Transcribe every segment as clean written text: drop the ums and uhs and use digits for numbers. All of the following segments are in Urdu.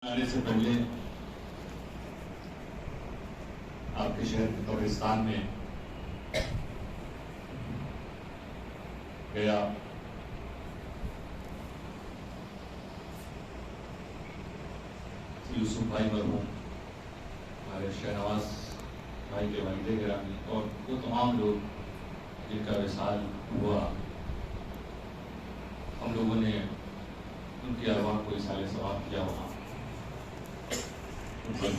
آنے سے پہلے آپ کے شہر قبرستان میں گیا. یوسف بھائی مرحوم، ہمارے شہنواز بھائی کے والد گرامی اور وہ تمام لوگ جن کا وصال ہوا، ہم لوگوں نے ان کی ارواح کو اصالِ ثواب کیا. وہاں ان پر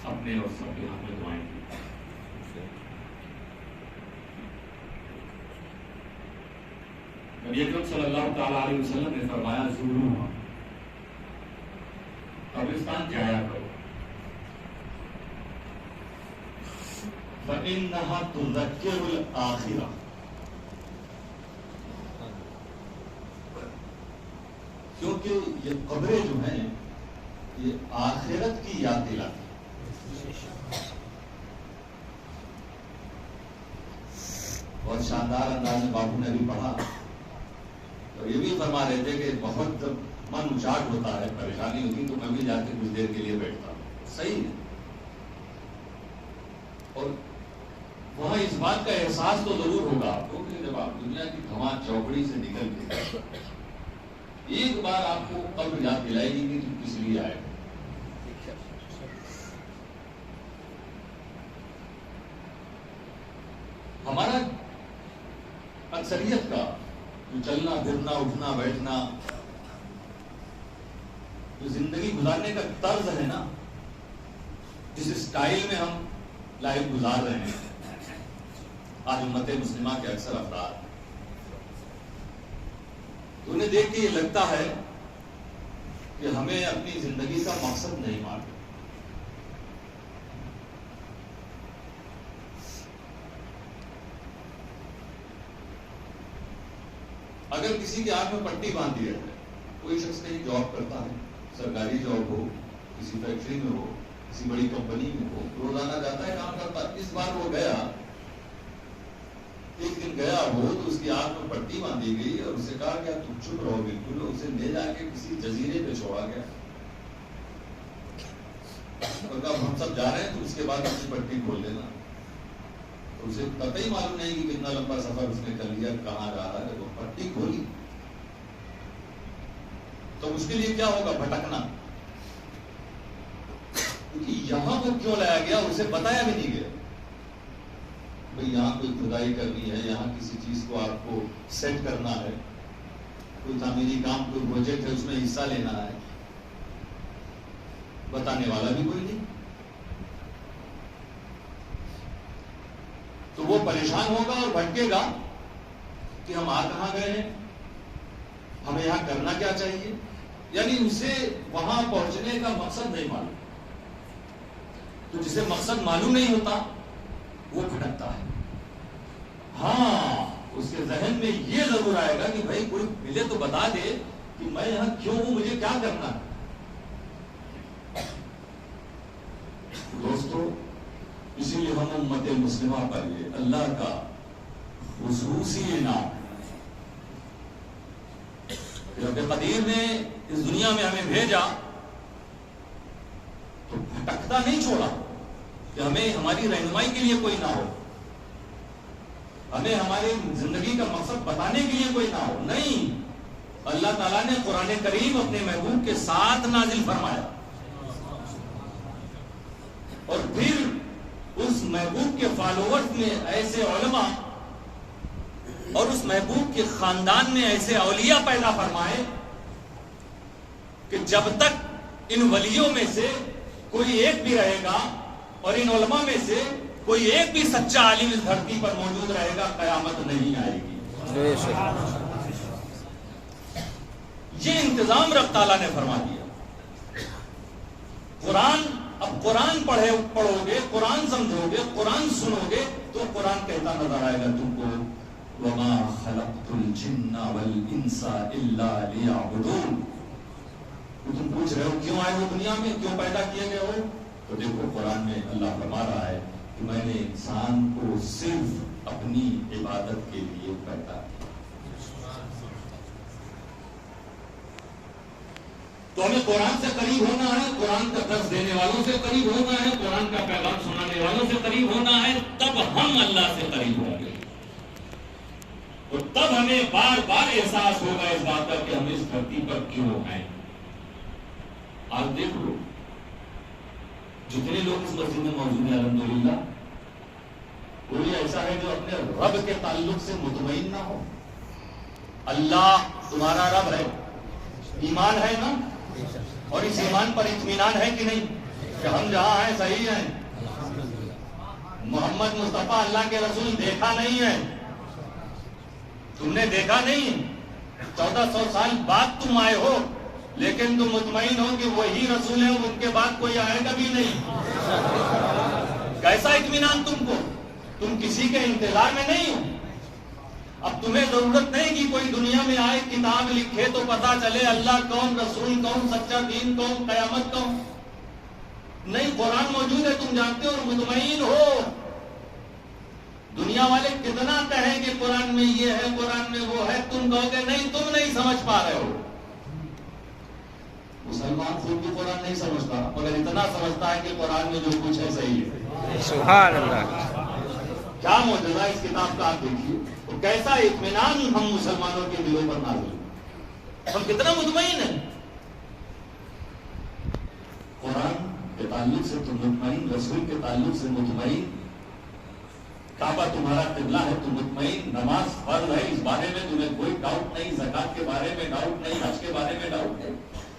اپنے اور سب کے حق میں دعائیں کی. نبی اکرم صلی اللہ تعالیٰ علیہ وسلم نے فرمایا زوروا، قبرستان جایا کرو، فإنها تذکر الآخرہ، کیونکہ یہ قبریں جو ہیں یہ آخرت کی یاد دلاتی. بہت شاندار انداز میں بابو نے بھی پڑھا اور یہ بھی فرما رہے تھے کہ بہت جب من اچاٹ ہوتا ہے، پریشانی ہوتی تو میں بھی جا کے کچھ دیر کے لیے بیٹھتا ہوں. صحیح ہے. اور وہاں اس بات کا احساس تو ضرور ہوگا آپ کو کہ جب آپ دنیا کی دھما چوکڑی سے نکل کے ایک بار آپ کو قبر یاد دلائے گی کہ تم کس لیے آئے. ہمارا اکثریت کا جو چلنا پھرنا اٹھنا بیٹھنا، جو زندگی گزارنے کا طرز ہے نا، جس اسٹائل میں ہم لائف گزار رہے ہیں آج امت مسلمہ کے اکثر افراد، تو انہیں دیکھ کے یہ لگتا ہے کہ ہمیں اپنی زندگی کا مقصد نہیں معلوم. اگر کسی کے ہاتھ میں پٹی باندھ دیا ہے، کوئی شخص کہیں جاب کرتا ہے، سرکاری جاب ہو، کسی فیکٹری میں ہو، کسی بڑی کمپنی میں ہو، روزانہ جاتا ہے کام کرتا ہے. اس بار وہ گیا، ایک دن گیا وہ تو اس کی ہاتھ میں پٹی باندھی گئی اور اسے کہا کہ تم چپ رہو بالکل. اسے لے جا کے کسی جزیرے پہ چھوڑا گیا اور کہا ہم سب جا رہے ہیں تو اس کے بعد اپنی پٹی کھول دینا. اسے قطعی معلوم نہیں کہ کتنا لمبا سفر اس نے کر لیا، کہاں جا رہا ہے. وہ پٹی کھولی تو اس کے لیے کیا ہوگا؟ بھٹکنا. کیونکہ یہاں کو کیوں لایا گیا اسے بتایا بھی نہیں گیا. بھئی یہاں کوئی کھدائی کرنی ہے، یہاں کسی چیز کو آپ کو سیٹ کرنا ہے، کوئی تعمیری کام، کوئی پروجیکٹ ہے، اس میں حصہ لینا ہے. بتانے والا بھی کوئی نہیں. تو وہ پریشان ہوگا اور بھٹکے گا کہ ہم آ کہاں گئے ہیں، ہمیں یہاں کرنا کیا چاہیے. یعنی اسے وہاں پہنچنے کا مقصد نہیں معلوم. تو جسے مقصد معلوم نہیں ہوتا وہ بھٹکتا ہے. ہاں، اس کے ذہن میں یہ ضرور آئے گا کہ بھائی کوئی ملے تو بتا دے کہ میں یہاں کیوں ہوں، مجھے کیا کرنا ہے. دوستو، اسی لیے ہم امت مسلمہ پر یہ اللہ کا خصوصی انعام ہے. رب قدیر نے اس دنیا میں ہمیں بھیجا تو بھٹکتا نہیں چھوڑا کہ ہمیں ہماری رہنمائی کے لیے کوئی نہ ہو، ہمیں ہماری زندگی کا مقصد بتانے کے لیے کوئی نہ ہو. نہیں، اللہ تعالیٰ نے قرآن کریم اپنے محبوب کے ساتھ نازل فرمایا اور پھر اس محبوب کے فالوورز میں ایسے علماء اور اس محبوب کے خاندان میں ایسے اولیاء پیدا فرمائے کہ جب تک ان ولیوں میں سے کوئی ایک بھی رہے گا اور ان علماء میں سے کوئی ایک بھی سچا عالم اس دھرتی پر موجود رہے گا، قیامت نہیں آئے گی. یہ انتظام رب تعالیٰ نے فرما دیا. قرآن پڑھو گے، قرآن سمجھو گے، قرآن سنو گے تو قرآن کہتا نظر آئے گا تم کو وَمَا خَلَقْتُ الْجِنَّ وَالْإِنسَ إِلَّا لِيَعْبُدُونَ. تم پوچھ رہے ہو کیوں آئے ہو دنیا میں، کیوں پیدا کیے گئے ہو؟ تو دیکھو قرآن میں اللہ فرما رہا ہے کہ میں نے انسان کو صرف اپنی عبادت کے لیے پیدا کیا. تو ہمیں قرآن سے قریب ہونا ہے، قرآن کا درس دینے والوں سے قریب ہونا ہے، قرآن کا پیغام سنانے والوں سے قریب ہونا ہے، تب ہم اللہ سے قریب ہوں گے، اور تب ہمیں بار بار احساس ہوگا اس بات کا کہ ہم اس دھرتی پر کیوں ہیں۔ آج دیکھ لو جتنے لوگ اس مسجد میں موجود ہیں الحمدللہ، کوئی ایسا ہے جو اپنے رب کے تعلق سے مطمئن نہ ہو؟ اللہ تمہارا رب ہے، ایمان ہے نا، اور اس ایمان پر اطمینان ہے کہ نہیں کہ ہم جہاں ہیں صحیح ہیں؟ محمد مصطفیٰ اللہ کے رسول دیکھا نہیں ہے، تم نے دیکھا نہیں، 1400 سال بعد تم آئے ہو، لیکن تم مطمئن ہو کہ وہی رسول ہیں، ان کے بعد کوئی آئے گا بھی نہیں۔ کیسا اطمینان تم کو؟ تم کسی کے انتظار میں نہیں ہو۔ اب تمہیں ضرورت نہیں کہ کوئی دنیا میں آئے کتاب لکھے تو پتا چلے اللہ کون، رسول کون، سچا دین کون، قیامت کون۔ نہیں، قرآن موجود ہے، تم جانتے ہو اور مطمئن ہو۔ دنیا والے کتنا کہیں کہ قرآن میں یہ ہے، قرآن میں وہ ہے، تم کہو گے نہیں، تم نہیں سمجھ پا رہے ہو۔ مسلمان خود بھی قرآن نہیں سمجھتا، مگر اتنا سمجھتا ہے کہ قرآن میں جو کچھ ہے صحیح ہے۔ سبحان اللہ، کیا معجزہ اس کتاب کا، آپ دیکھیے تو کیسا اطمینان ہم مسلمانوں کے دلوں پر نازل ہے، ہم کتنا مطمئن ہیں۔ قرآن کے تعلق سے تم مطمئن، رسول کے تعلق سے مطمئن، کعبہ تمہارا قبلہ ہے تم مطمئن، نماز فرض ہے اس بارے میں تمہیں کوئی ڈاؤٹ نہیں، زکات کے بارے میں ڈاؤٹ نہیں، حج کے بارے میں ڈاؤٹ نہیں،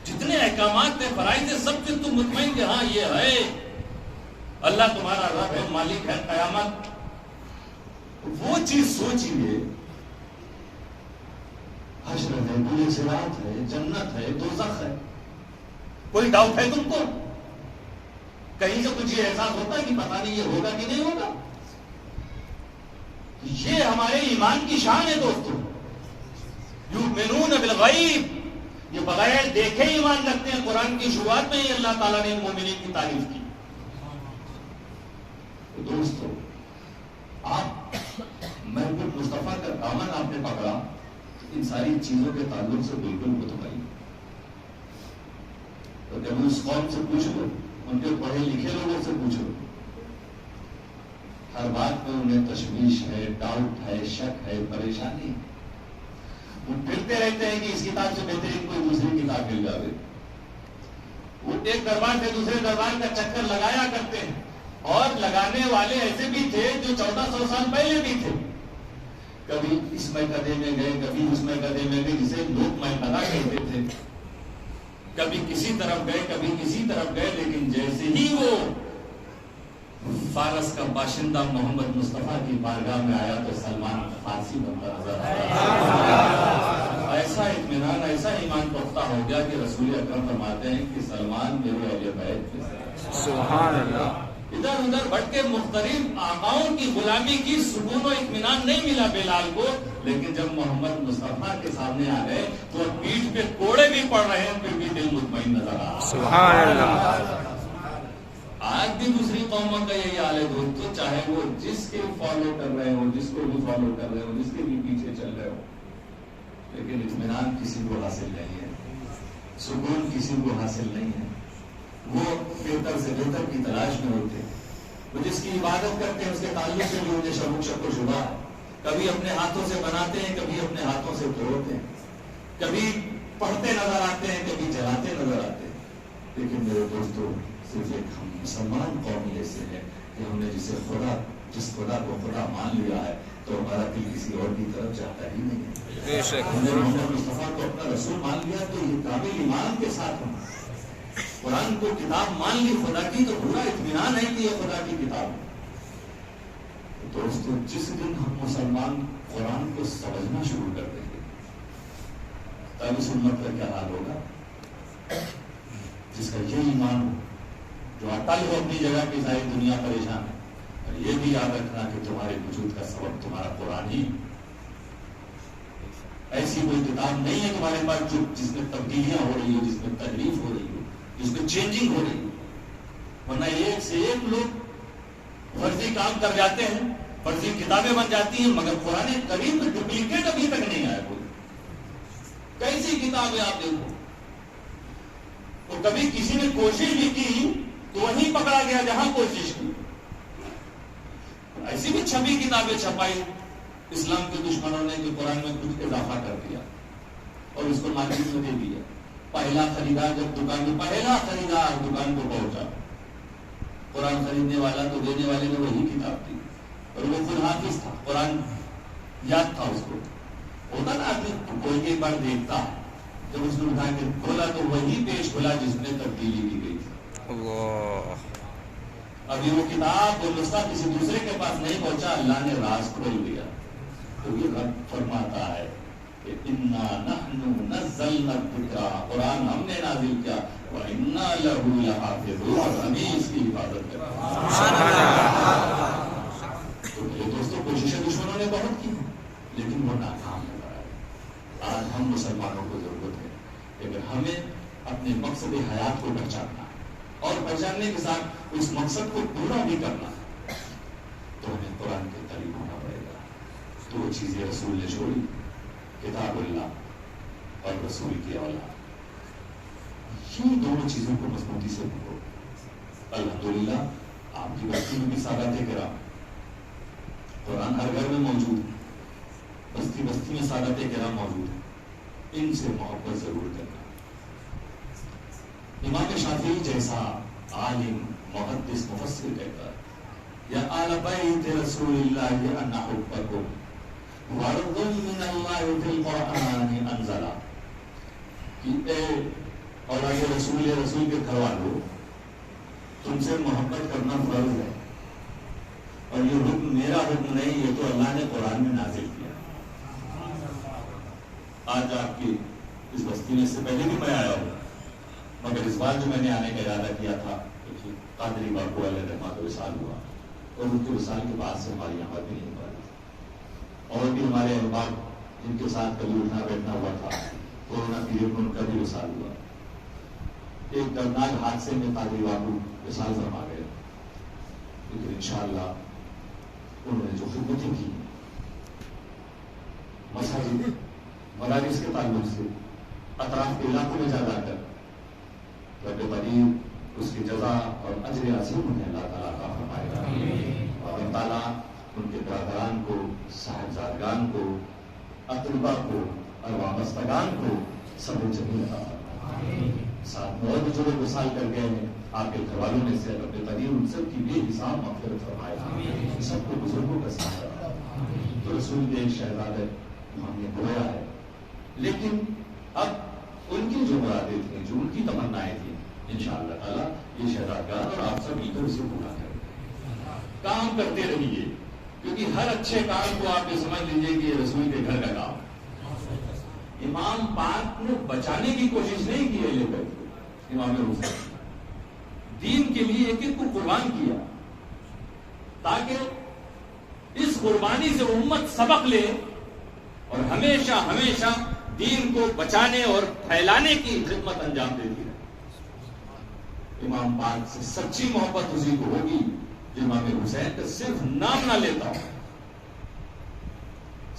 جتنے احکامات تھے فرائض تھے سب سے تم مطمئن کہ ہاں یہ ہے، اللہ تمہارا رب ہے، مالک ہے، قیامت۔ وہ چیز سوچیے، حشر ہے، بولے صراط ہے، جنت ہے، دوزخ ہے، کوئی ڈاؤٹ ہے تم کو؟ کہیں سے کچھ یہ احساس ہوتا ہے کہ پتہ نہیں یہ ہوگا کہ نہیں ہوگا؟ یہ ہمارے ایمان کی شان ہے دوستو، یؤمنون بالغیب، یہ بغیر دیکھے ایمان رکھتے ہیں۔ قرآن کی شروعات میں ہی اللہ تعالیٰ نے مومنین کی تعریف کی۔ دوستو، آپ محبوب مصطفیٰ کا دامن آپ نے پکڑا، ان ساری چیزوں کے تعلق سے بالکل مطمئن۔ تو کبھی اس قوم سے پوچھ لو، ان کے پڑھے لکھے لوگوں سے پوچھ لو، ہر بات میں انہیں تشویش ہے، ڈاؤٹ ہے، شک ہے، پریشانی ہے۔ وہ پھرتے رہتے ہیں کہ اس کتاب سے بہترین کوئی دوسری کتاب مل جائے۔ وہ ایک دربار سے دوسرے دربار کا چکر لگایا کرتے ہیں، اور لگانے والے ایسے بھی تھے جو 1400 سال پہلے بھی تھے۔ کبھی اس میکدے میں گئے، کبھی اس میکدے میں گئے، جسے لوگ میکدہ کہتے تھے، کبھی کسی طرف گئے، کبھی کسی طرف گئے، لیکن جیسے ہی وہ فارس کا باشندہ محمد مصطفیٰ کی بارگاہ میں آیا تو سلمان فارسی بنتا نظر آیا۔ ایسا اطمینان، ایسا ایمان پختہ ہو گیا کہ رسول اکرم فرماتے ہیں کہ سلمان میرے اہل بیت میں سے۔ سبحان اللہ۔ ادھر ادھر بھٹ کے مختلف آقاؤں کی غلامی کی سکون و اطمینان نہیں ملا بلال کو، لیکن جب محمد مصطفیٰ کے سامنے آ گئے تو پیٹھ پہ کوڑے بھی پڑ رہے ہیں پھر بھی دل مطمئن نظر آ رہا۔ سبحان اللہ۔ آج بھی دوسری قوموں کا یہی حال ہے دوستو، چاہے وہ جس کے فالو کر رہے ہو، جس کو بھی فالو کر رہے ہو، جس کے بھی پیچھے چل رہے ہو، لیکن اطمینان کسی کو حاصل نہیں ہے، سکون کسی کو حاصل نہیں ہے۔ وہ بہتر سے بہتر کی تلاش میں ہوتے ہیں، وہ جس کی عبادت کرتے ہیں اس کے تعلق سے بھی انہیں شک و شبہ ہے، کبھی اپنے ہاتھوں سے بناتے ہیں، کبھی اپنے ہاتھوں سے توڑتے ہیں، کبھی پڑھتے نظر آتے ہیں، کبھی جلاتے نظر آتے ہیں۔ لیکن میرے دوستو، صرف ایک ہم مسلمان قوم ایسے ہے کہ ہم نے جس خدا کو خدا مان لیا ہے تو ہمارا دل کسی اور کی طرف جاتا ہی نہیں ہے۔ ہم نے محمد مصطفیٰ کو اپنا رسول مان لیا تو یہ کامل ایمان کے ساتھ ہم قرآن کو کتاب مان لی خدا کی، تو پورا اطمینان ہے کہ یہ خدا کی کتاب ہے۔ دوستو، جس دن ہم مسلمان قرآن کو سمجھنا شروع کر دیں گے تب اس امت کا کیا حال ہوگا؟ جس کا یہ ایمان ہو، جو اٹل ہو اپنی جگہ کی، ساری دنیا پریشان ہے، اور یہ بھی یاد رکھنا کہ تمہارے وجود کا سبب تمہارا قرآن ہی، ایسی کوئی کتاب نہیں ہے تمہارے پاس جس میں تبدیلیاں ہو رہی ہو، جس میں تکلیف ہو رہی ہو، جس میں چینجنگ ہو رہی ہو، ورنہ ایک سے ایک لوگ فرضی کام کر جاتے ہیں، فرضی کتابیں بن جاتی ہیں، مگر قرآن کریم میں ڈپلیکیٹ ابھی تک نہیں آیا کوئی۔ کیسی کتاب ہے آپ دیکھو، کبھی کسی نے کوشش بھی کی تو وہیں پکڑا گیا جہاں کوشش کی. ایسی بھی چھپی کتابیں چھپائی اسلام کے دشمنوں نے کہ قرآن میں کچھ اضافہ کر دیا اور اس کو مارکیٹ میں دے دیا. پہلا خریدار جب دکان میں پہلا خریدار دکان کو پہنچا، قرآن خریدنے والا تو دینے والے نے وہی کتاب دی اور وہ خود حافظ تھا، قرآن یاد تھا اس کو. ہوتا نا آدمی کوئی ایک بار دیکھتا ہے، جب اس نے اٹھا کے کھولا تو وہی پیش کھلا جس میں تبدیلی کی گئی تھی. اللہ. ابھی وہ کتاب اور نسخہ کسی دوسرے کے پاس نہیں پہنچا، اللہ نے راز کھول دیا. تو یہ رب فرماتا ہے کہ انا نحن نزلنا الذکر، قرآن ہم نے نازل کیا، وَإِنَّا لَهُ لَحَافِظُونَ، اور ہم ہی اس کی حفاظت کریں. تو میرے دوستوں، کوششیں دشمنوں نے بہت کی لیکن وہ ناکام ہو رہا ہے. آج ہم مسلمانوں کو ضرورت ہے کہ اگر ہمیں اپنے مقصد حیات کو پہچاننا اور پہچاننے کے ساتھ اس مقصد کو پورا بھی کرنا تو ہمیں قرآن کے قریب ہونا پڑے گا. دو چیزیں رسول نے چھوڑی، کتاب اللہ اور رسول کی اولاد. یہ دونوں چیزوں کو مضبوطی سے پکڑو. الحمدللہ آپ کی بستی میں بھی سادات کرام، قرآن ہر گھر میں موجود ہے، بستی بستی میں سادات کرام موجود ہے. ان سے محبت ضرور کرنا. امام شافعی جیسا عالم محدث مفسر کہتا ہے یا آل بیت رسول اللہ انا حبکم ورد من اللہ فی القرآن انزلا، کہ اے اولاد رسول کے گھر والوں، تم سے محبت کرنا فرض ہے اور یہ حکم میرا حکم نہیں، یہ تو اللہ نے قرآن میں نازل کیا. آج آپ کی اس بستی میں اس سے پہلے بھی میں آیا ہوں، مگر اس بار جو میں نے آنے کا ارادہ کیا تھا قادری باپو علیہ رحمۃ وصال ہوا اور ان کے وصال کے بعد سے ہماری آمد بھی نہیں ہو رہی. اور بھی ہمارے احباب جن کے ساتھ کبھی اٹھنا بیٹھنا ہوا تھا، کورونا پیریڈ میں ان کا بھی وصال ہوا. ایک دردناک حادثے میں قادری باپو وصال فرما گئے، لیکن انشاءاللہ انہوں نے جو خدمتیں کی مساجد مدارس کے تعلق سے اطراف کے علاقوں میں جا کر رب قریب اس کی جزا اور اجر عظیم انہیں اللہ تعالیٰ کا فرمائے گا. اور اللہ تعالیٰ ان کے برادران کو، صاحبزادگان کو، اطربا کو اور وابستگان کو صبر جمیل عطا فرمائے. ساتھ میں اور جو لوگ وصال کر گئے ہیں آپ کے گھر والوں میں سے رب قریب ان سب کی بے حساب مغفرت فرمائے. سب کو بزرگوں کا ساتھ رکھا. تو رسول کے ایک شہزادہ ہم نے گویا ہے، لیکن اب ان کی جو مرادیں تھیں، جو ان کی تمنائیں تھیں، انشاءاللہ تعالیٰ یہ شہزادگان اور آپ سب مل کر اسے پورا کریں. کام کرتے رہیے، کیونکہ ہر اچھے کام کو آپ یہ سمجھ لیجیے کہ یہ رسول کے گھر کا کام. امام پاک نے بچانے کی کوشش نہیں کی ہے، لیکن امام حسین دین کے لیے ایک ایک کو قربان کیا تاکہ اس قربانی سے امت سبق لے اور ہمیشہ ہمیشہ دین کو بچانے اور پھیلانے کی خدمت انجام دیتی ہے. امام پاک سے سچی محبت اسی کو ہوگی جو امام حسین کا صرف نام نہ لیتا ہو،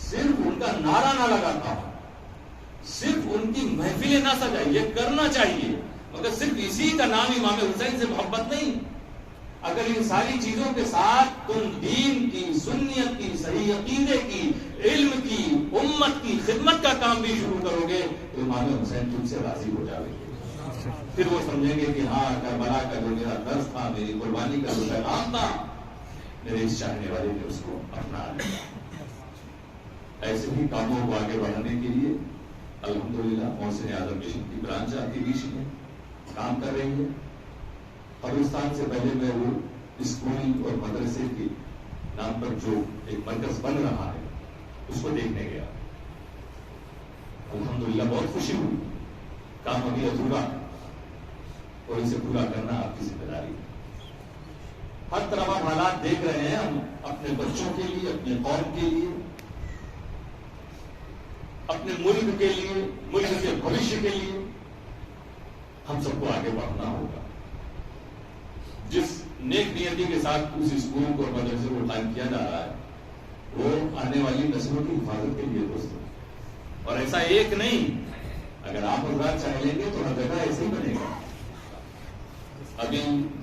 صرف ان کا نعرہ نہ لگاتا ہو، صرف ان کی محفلیں نہ سجائے. یہ کرنا چاہیے، مگر صرف اسی کا نام امام حسین سے محبت نہیں. اگر ان ساری چیزوں کے ساتھ تم دین کی، سنیت کی، صحیح عقیدے کی، علم کی، امت کی خدمت کا کام بھی شروع کرو گے تو امام حسین تم سے راضی ہو جائے گے. پھر وہ سمجھیں گے کہ ہاں کربلا کا جو میرا درس تھا، میری قربانی کا جو پیغام تھا، میرے اس چاہنے والے نے اس کو اپنا لیا. ایسے ہی کاموں کو آگے بڑھانے کے لیے الحمدللہ محسن اعظم مشن کی برانچ آپ کے بیچ میں کام کر رہی ہے. قبرستان سے پہلے میں وہ اسکول اور مدرسے کے نام پر جو ایک مرکز بن رہا ہے اس کو دیکھنے گیا. الحمدللہ بہت خوشی ہوئی. کام ابھی ادھورا ہے اور اسے پورا کرنا آپ کی ذمہ داری ہے. ہر طرف آپ حالات دیکھ رہے ہیں. ہم اپنے بچوں کے لیے، اپنے قوم کے لیے، اپنے ملک کے لیے، ملک کے بھوشیہ کے لیے ہم سب کو آگے بڑھنا ہوگا. جس نیک نیتی کے ساتھ اس اسکول کو اور مدرسے کو قائم کیا جا رہا ہے وہ آنے والی نسلوں کی حفاظت کے لیے دوستوں. اور ایسا ایک نہیں، اگر آپ حضرات چاہ لیں گے تو ہر جگہ ایسے ہی بنے گا.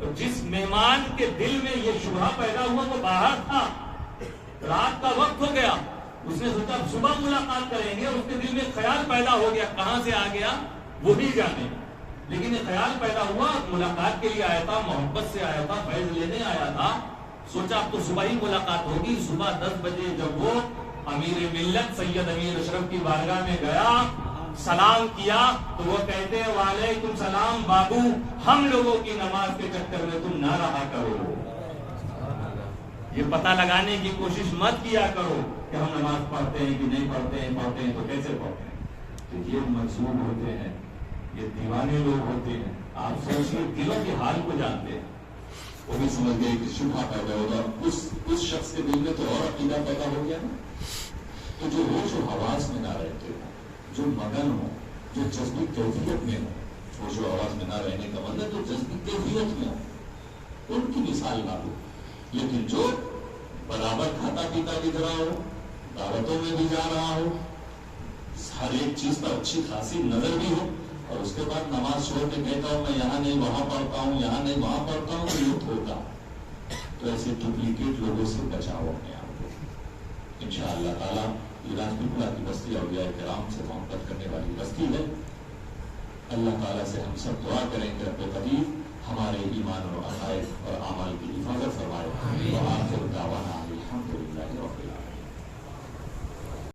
تو جس مہمان کے دل میں یہ شبہ پیدا ہوا وہ باہر تھا، رات کا وقت ہو گیا، اس نے سوچا صبح ملاقات کریں گے، اس کے دل میں خیال پیدا ہو گیا، کہاں سے آ گیا وہی جانے، لیکن یہ خیال پیدا ہوا ملاقات کے لیے آیا تھا، محبت سے آیا تھا، فیض لینے آیا تھا، سوچا اب تو صبح ہی ملاقات ہوگی۔ صبح 10 بجے جب وہ امیر ملت سید امیر اشرف کی بارگاہ میں گیا، سلام کیا تو وہ کہتے ہیں وعلیکم سلام بابو، ہم لوگوں کی نماز کے چکر میں تم نہ رہا کرو، یہ پتہ لگانے کی کوشش مت کیا کرو کہ ہم نماز پڑھتے ہیں کہ نہیں پڑھتے ہیں، پڑھتے ہیں تو کیسے پڑھتے ہیں۔ تو یہ مجذوب ہوتے ہیں، یہ دیوانے لوگ ہوتے ہیں، آپ سوچیے دلوں کے حال کو جانتے ہیں۔ وہ بھی سمجھ گئے کہ شبہ پیدا ہوگا، اس شخص کے دل میں تو اور عقیدہ پیدا ہو گیا نا۔ تو جو ہوش و حواس میں نہ رہتے ہو، جو مگن ہو، جو جذبی کیفیت میں ہو، ہوش و حواس میں نہ رہنے کا مطلب جو جذبی کیفیت میں ہو، ان کی مثال نہ ہو، لیکن جو برابر کھاتا پیتا دکھ رہا ہو، دعوتوں میں بھی جا رہا ہو، ہر ایک چیز پر اچھی خاصی نظر بھی ہو، اور اس کے بعد نماز چھوڑ کے کہتا ہوں میں یہاں نہیں وہاں پڑھتا ہوں، یہاں نہیں وہاں پڑھتا ہوں، تو یہ دھوکا۔ تو ایسے ڈپلیکیٹ لوگوں سے بچاؤ اپنے آپ کو۔ انشاءاللہ تعالیٰ یہ راجپور پورہ کی بستی اولیاء کرام سے محبت کرنے والی بستی ہے۔ اللہ تعالیٰ سے ہم سب دعا کریں کہ رب قدیر ہمارے ایمان اور عقائد اور اعمال کی حفاظت فرمائے۔ وآخر دعوانا الحمدللہ رب العالمین۔